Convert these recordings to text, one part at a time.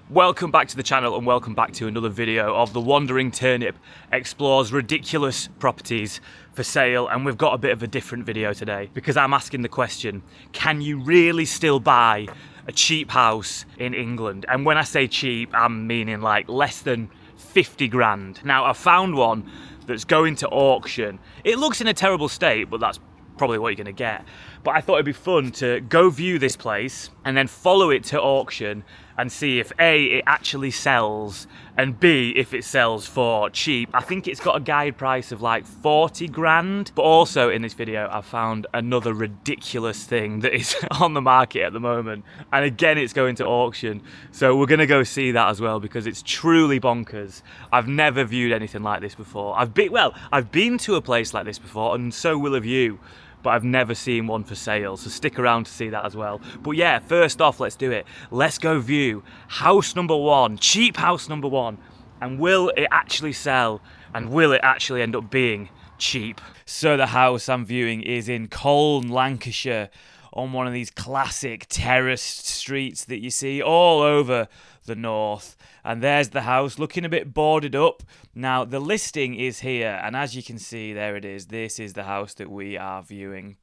Welcome back to the channel and welcome back to another video of The Wandering Turnip explores ridiculous properties for sale, and we've got a bit of a different video today because I'm asking the question, can you really still buy a cheap house in England? And when I say cheap, I'm meaning like less than 50 grand. Now I found one that's going to auction. It looks in a terrible state, but that's probably what you're gonna get. But I thought it'd be fun to go view this place and then follow it to auction and see if A, it actually sells, and B, if it sells for cheap. I think it's got a guide price of like 40 grand. But also in this video, I found another ridiculous thing that is on the market at the moment. And again, it's going to auction. So we're gonna go see that as well because it's truly bonkers. I've never viewed anything like this before. I've been to a place like this before, and so will have you, but I've never seen one for sale, so stick around to see that as well. But yeah, first off, let's do it. Let's go view house number one, cheap house number one, and will it actually sell, and will it actually end up being cheap? So the house I'm viewing is in Colne, Lancashire, on one of these classic terraced streets that you see all over the north. And there's the house, looking a bit boarded up. Now, the listing is here, and as you can see, there it is. This is the house that we are viewing.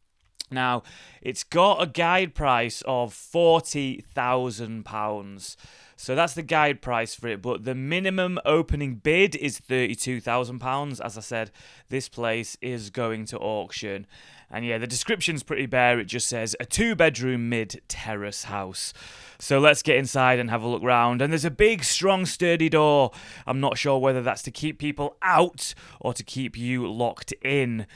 Now, it's got a guide price of £40,000. So that's the guide price for it, but the minimum opening bid is £32,000. As I said, this place is going to auction. And yeah, the description's pretty bare. It just says a 2-bedroom mid-terrace house. So let's get inside and have a look round. And there's a big, strong, sturdy door. I'm not sure whether that's to keep people out or to keep you locked in.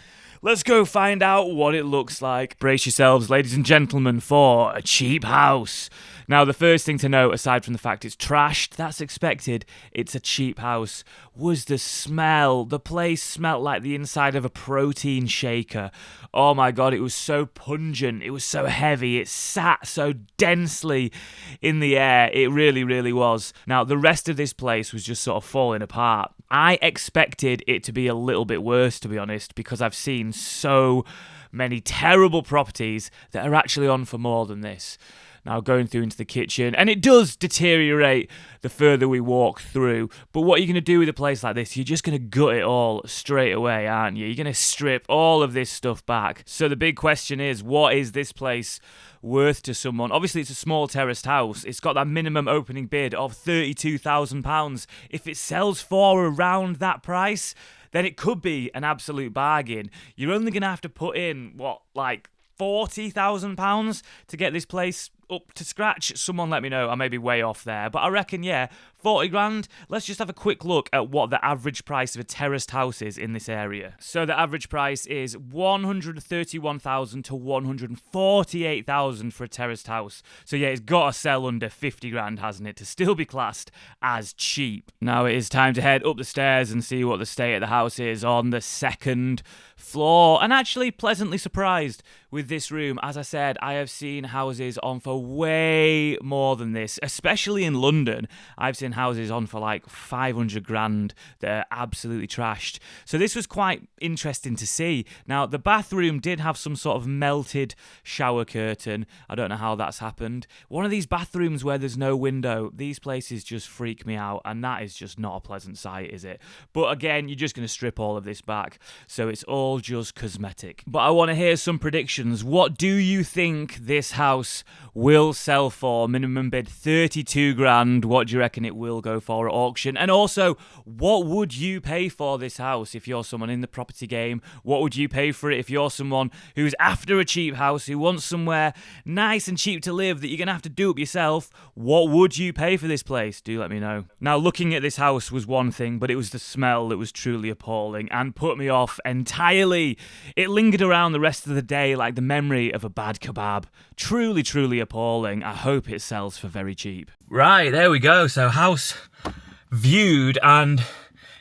Let's go find out what it looks like. Brace yourselves, ladies and gentlemen, for a cheap house. Now, the first thing to note, aside from the fact it's trashed, that's expected, it's a cheap house, was the smell. The place smelled like the inside of a protein shaker. Oh my God, it was so pungent. It was so heavy. It sat so densely in the air. It really, really was. Now, the rest of this place was just sort of falling apart. I expected it to be a little bit worse, to be honest, because I've seen so many terrible properties that are actually on for more than this. Now going through into the kitchen, and it does deteriorate the further we walk through, but what are you going to do with a place like this? You're just going to gut it all straight away, aren't you? You're going to strip all of this stuff back. So the big question is, what is this place worth to someone? Obviously it's a small terraced house. It's got that minimum opening bid of £32,000. If it sells for around that price, then it could be an absolute bargain. You're only going to have to put in, what, like £40,000 to get this place up to scratch. Someone let me know, I may be way off there, but I reckon, yeah, 40 grand. Let's just have a quick look at what the average price of a terraced house is in this area. So the average price is £131,000 to £148,000 for a terraced house. So yeah, it's got to sell under 50 grand, hasn't it, to still be classed as cheap. Now it is time to head up the stairs and see what the state of the house is on the second floor. And actually pleasantly surprised with this room. As I said, I have seen houses on for way more than this, especially in London. I've seen houses on for like 500 grand that are absolutely trashed. So this was quite interesting to see. Now, the bathroom did have some sort of melted shower curtain. I don't know how that's happened. One of these bathrooms where there's no window, these places just freak me out, and that is just not a pleasant sight, is it? But again, you're just going to strip all of this back, so it's all just cosmetic. But I want to hear some predictions. What do you think this house will sell for? Minimum bid 32 grand. What do you reckon it will go for at auction? And also, what would you pay for this house if you're someone in the property game? What would you pay for it if you're someone who's after a cheap house, who wants somewhere nice and cheap to live that you're going to have to do up yourself? What would you pay for this place? Do let me know. Now, looking at this house was one thing, but it was the smell that was truly appalling and put me off entirely. It lingered around the rest of the day like the memory of a bad kebab. Truly, truly appalling. I hope it sells for very cheap. Right, there we go. So house viewed, and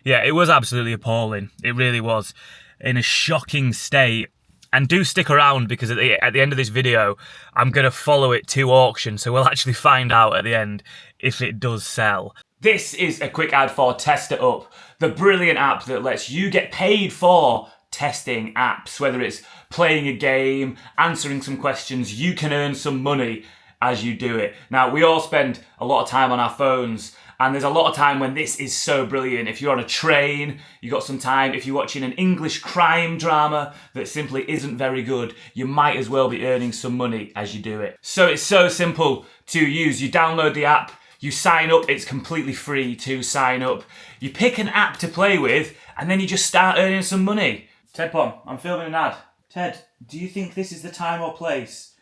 yeah, it was absolutely appalling. It really was, in a shocking state. And do stick around because at the end of this video, I'm going to follow it to auction. So we'll actually find out at the end if it does sell. This is a quick ad for Test It Up, the brilliant app that lets you get paid for testing apps. Whether it's playing a game, answering some questions, you can earn some money as you do it. Now, we all spend a lot of time on our phones, and there's a lot of time when this is so brilliant. If you're on a train, you got some time. If you're watching an English crime drama that simply isn't very good, you might as well be earning some money as you do it. So it's so simple to use. You download the app, you sign up, it's completely free to sign up. You pick an app to play with, and then you just start earning some money. Ted Pom, I'm filming an ad. Ted, do you think this is the time or place?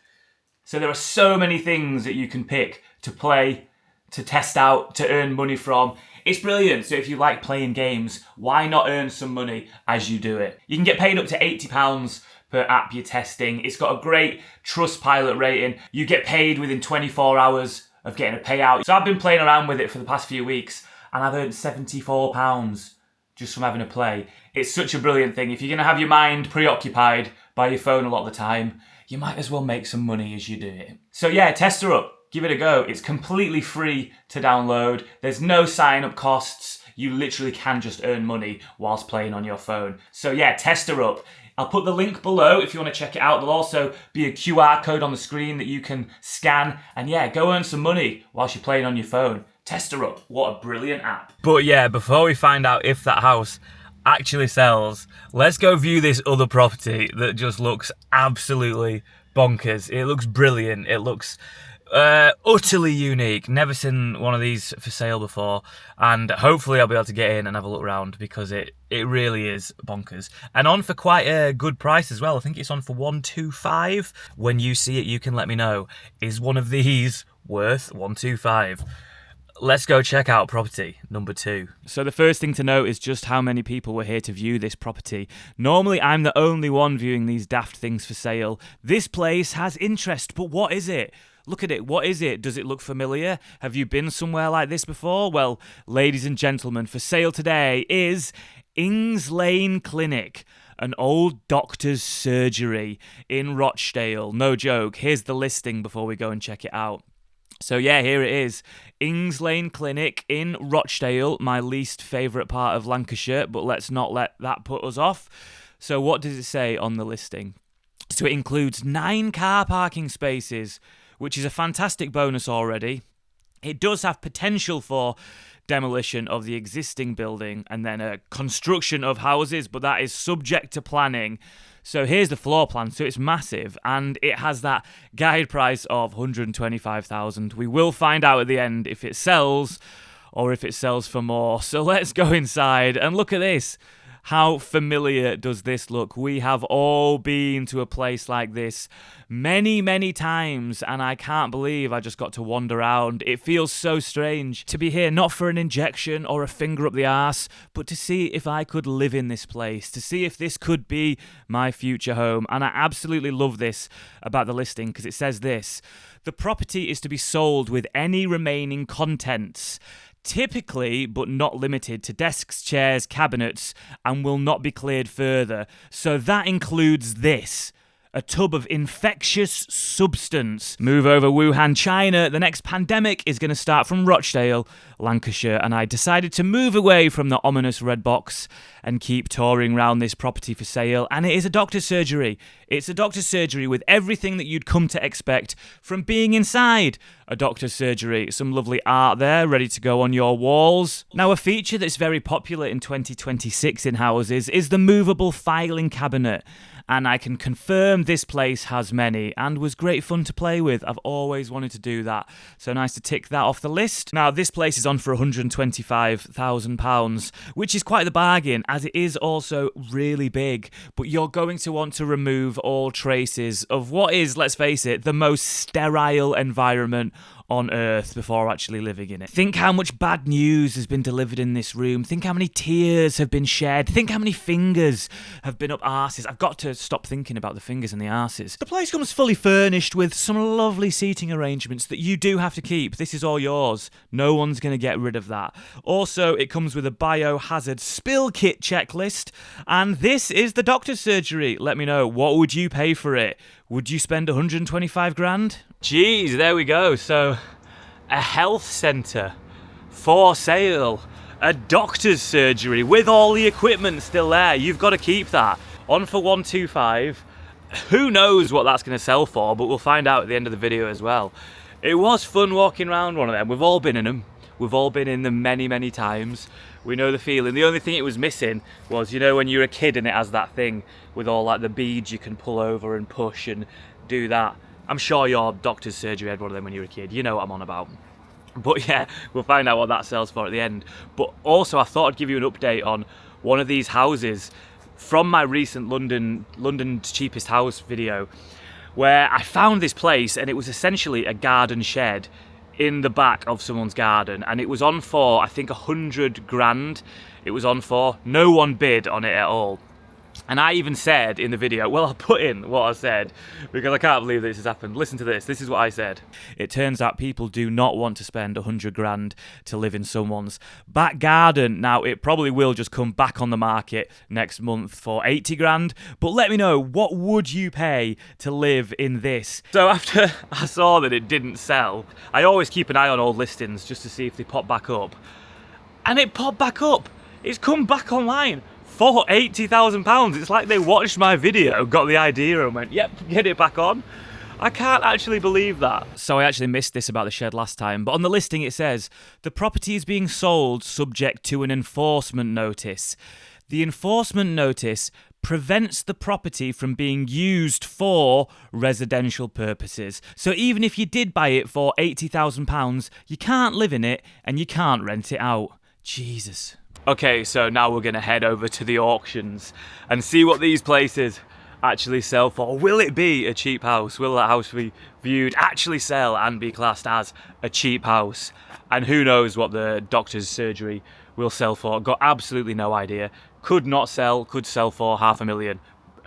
So there are so many things that you can pick to play, to test out, to earn money from. It's brilliant. So if you like playing games, why not earn some money as you do it? You can get paid up to £80 per app you're testing. It's got a great Trustpilot rating. You get paid within 24 hours of getting a payout. So I've been playing around with it for the past few weeks, and I've earned £74 just from having a play. It's such a brilliant thing. If you're going to have your mind preoccupied by your phone a lot of the time, you might as well make some money as you do it. So yeah, test her up. Give it a go. It's completely free to download. There's no sign-up costs. You literally can just earn money whilst playing on your phone. So yeah, test her up. I'll put the link below if you want to check it out. There'll also be a QR code on the screen that you can scan. And yeah, go earn some money whilst you're playing on your phone. Test her up. What a brilliant app. But yeah, before we find out if that house actually sells, let's go view this other property that just looks absolutely bonkers. It looks brilliant. It looks utterly unique. Never seen one of these for sale before, and hopefully I'll be able to get in and have a look around because it really is bonkers, and on for quite a good price as well. I think it's on for 125. When you see it, you can let me know, is one of these worth 125? Let's go check out property number 2. So the first thing to note is just how many people were here to view this property. Normally I'm the only one viewing these daft things for sale. This place has interest, but what is it? Look at it. What is it? Does it look familiar? Have you been somewhere like this before? Well, ladies and gentlemen, for sale today is Ings Lane Clinic, an old doctor's surgery in Rochdale. No joke. Here's the listing before we go and check it out. So yeah, here it is. Ings Lane Clinic in Rochdale, my least favourite part of Lancashire, but let's not let that put us off. So what does it say on the listing? So it includes 9 car parking spaces, which is a fantastic bonus already. It does have potential for demolition of the existing building and then a construction of houses, but that is subject to planning. So here's the floor plan. So it's massive, and it has that guide price of 125,000. We will find out at the end if it sells or if it sells for more. So let's go inside and look at this. How familiar does this look? We have all been to a place like this many, many times, and I can't believe I just got to wander around. It feels so strange to be here, not for an injection or a finger up the arse, but to see if I could live in this place, to see if this could be my future home. And I absolutely love this about the listing because it says this: the property is to be sold with any remaining contents, typically but not limited to desks, chairs, cabinets, and will not be cleared further. So that includes this: a tub of infectious substance. Move over Wuhan, China. The next pandemic is going to start from Rochdale, Lancashire, and I decided to move away from the ominous red box and keep touring around this property for sale. And it is a doctor's surgery. It's a doctor's surgery with everything that you'd come to expect from being inside a doctor's surgery. Some lovely art there, ready to go on your walls. Now, a feature that's very popular in 2026 in houses is the movable filing cabinet. And I can confirm this place has many and was great fun to play with. I've always wanted to do that. So nice to tick that off the list. Now, this place is on for £125,000, which is quite the bargain, as it is also really big. But you're going to want to remove all traces of what is, let's face it, the most sterile environment on earth before actually living in it. Think how much bad news has been delivered in this room. Think how many tears have been shed. Think how many fingers have been up arses. I've got to stop thinking about the fingers and the arses. The place comes fully furnished with some lovely seating arrangements that you do have to keep. This is all yours. No one's going to get rid of that. Also, it comes with a biohazard spill kit checklist, and this is the doctor's surgery. Let me know, what would you pay for it? Would you spend 125 grand? Jeez, there we go. So, a health centre for sale. A doctor's surgery with all the equipment still there. You've got to keep that. On for 125. Who knows what that's going to sell for, but we'll find out at the end of the video as well. It was fun walking around one of them. We've all been in them. We've all been in them many, many times. We know the feeling. The only thing it was missing was, you know, when you're a kid and it has that thing with all like the beads you can pull over and push and do that. I'm sure your doctor's surgery had one of them when you were a kid. You know what I'm on about. But yeah, we'll find out what that sells for at the end. But also, I thought I'd give you an update on one of these houses from my recent London's cheapest house video, where I found this place and it was essentially a garden shed in the back of someone's garden, and it was on for, I think, 100 grand. It was on for. No one bid on it at all. And I even said in the video, well, I'll put in what I said because I can't believe this has happened. Listen to this. This is what I said. It turns out people do not want to spend 100 grand to live in someone's back garden. Now, it probably will just come back on the market next month for 80 grand. But let me know, what would you pay to live in this? So after I saw that it didn't sell, I always keep an eye on old listings just to see if they pop back up. And it popped back up. It's come back online for £80,000. It's like they watched my video, got the idea and went, yep, get it back on. I can't actually believe that. So I actually missed this about the shed last time, but on the listing it says, the property is being sold subject to an enforcement notice. The enforcement notice prevents the property from being used for residential purposes. So even if you did buy it for £80,000, you can't live in it and you can't rent it out. Jesus. Okay, so now we're going to head over to the auctions and see what these places actually sell for. Will it be a cheap house? Will that house be viewed, actually sell and be classed as a cheap house? And who knows what the doctor's surgery will sell for? Got absolutely no idea. Could not sell, could sell for $500,000.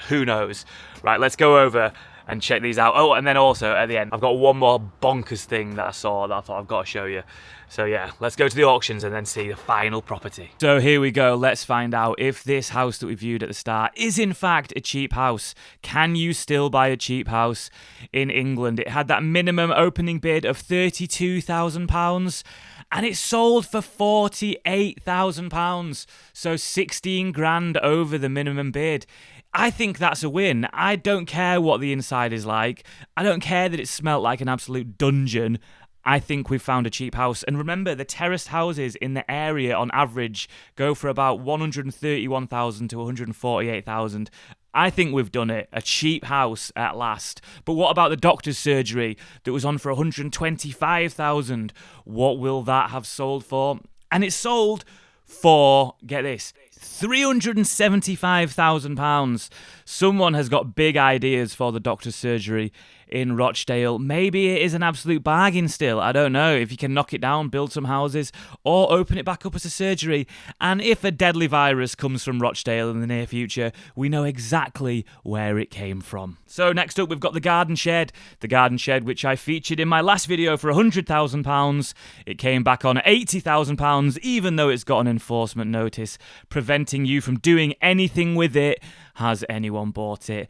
Who knows? Right, let's go over and check these out. Oh, and then also at the end, I've got one more bonkers thing that I saw that I thought I've got to show you. So yeah, let's go to the auctions and then see the final property. So here we go. Let's find out if this house that we viewed at the start is in fact a cheap house. Can you still buy a cheap house in England? It had that minimum opening bid of £32,000 and it sold for £48,000. So 16 grand over the minimum bid. I think that's a win. I don't care what the inside is like. I don't care that it smelt like an absolute dungeon. I think we've found a cheap house. And remember, the terraced houses in the area on average go for about 131,000 to 148,000. I think we've done it. A cheap house at last. But what about the doctor's surgery that was on for 125,000? What will that have sold for? And it sold for, get this, £375,000. Someone has got big ideas for the doctor's surgery in Rochdale. Maybe it is an absolute bargain still. I don't know. If you can knock it down, build some houses, or open it back up as a surgery. And if a deadly virus comes from Rochdale in the near future, we know exactly where it came from. So next up, we've got the garden shed. The garden shed, which I featured in my last video for £100,000. It came back on £80,000, even though it's got an enforcement notice preventing you from doing anything with it. Has anyone bought it?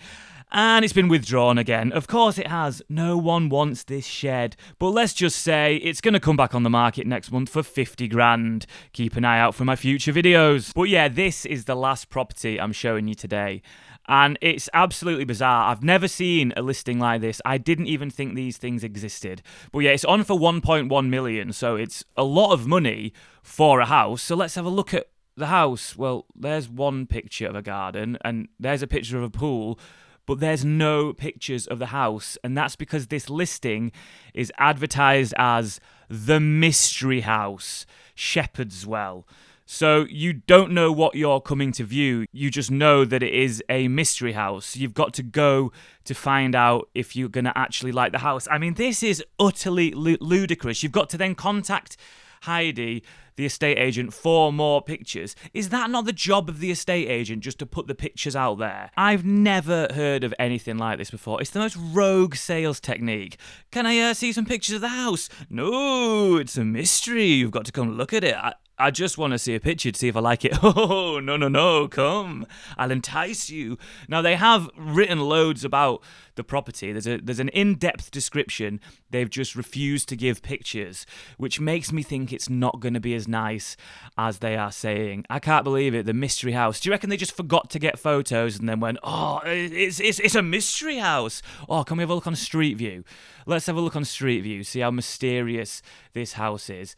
And it's been withdrawn again. Of course it has. No one wants this shed. But let's just say it's going to come back on the market next month for 50 grand. Keep an eye out for my future videos. But yeah, this is the last property I'm showing you today. And it's absolutely bizarre. I've never seen a listing like this. I didn't even think these things existed. But yeah, it's on for 1.1 million. So it's a lot of money for a house. So let's have a look at the house. Well, there's one picture of a garden and there's a picture of a pool. But there's no pictures of the house, and that's because this listing is advertised as the mystery house, Shepherd's Well. So you don't know what you're coming to view. You just know that it is a mystery house. You've got to go to find out if you're going to actually like the house. I mean, this is utterly ludicrous. You've got to then contact Heidi, the estate agent, for more pictures. Is that not the job of the estate agent, just to put the pictures out there? I've never heard of anything like this before. It's the most rogue sales technique. Can I see some pictures of the house? No, it's a mystery. You've got to come look at it. I just want to see a picture to see if I like it. Oh, no, come. I'll entice you. Now, they have written loads about the property. There's an in-depth description. They've just refused to give pictures, which makes me think it's not going to be as nice as they are saying. I can't believe it. The mystery house. Do you reckon they just forgot to get photos and then went, oh, it's a mystery house? Oh, can we have a look on Street View? Let's have a look on Street View, see how mysterious this house is.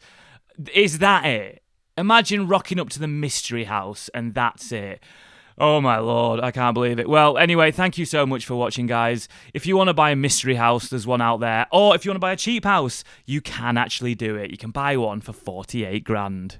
Is that it? Imagine rocking up to the mystery house and that's it. Oh my lord, I can't believe it. Well, anyway, thank you so much for watching, guys. If you want to buy a mystery house, there's one out there. Or if you want to buy a cheap house, you can actually do it. You can buy one for 48 grand.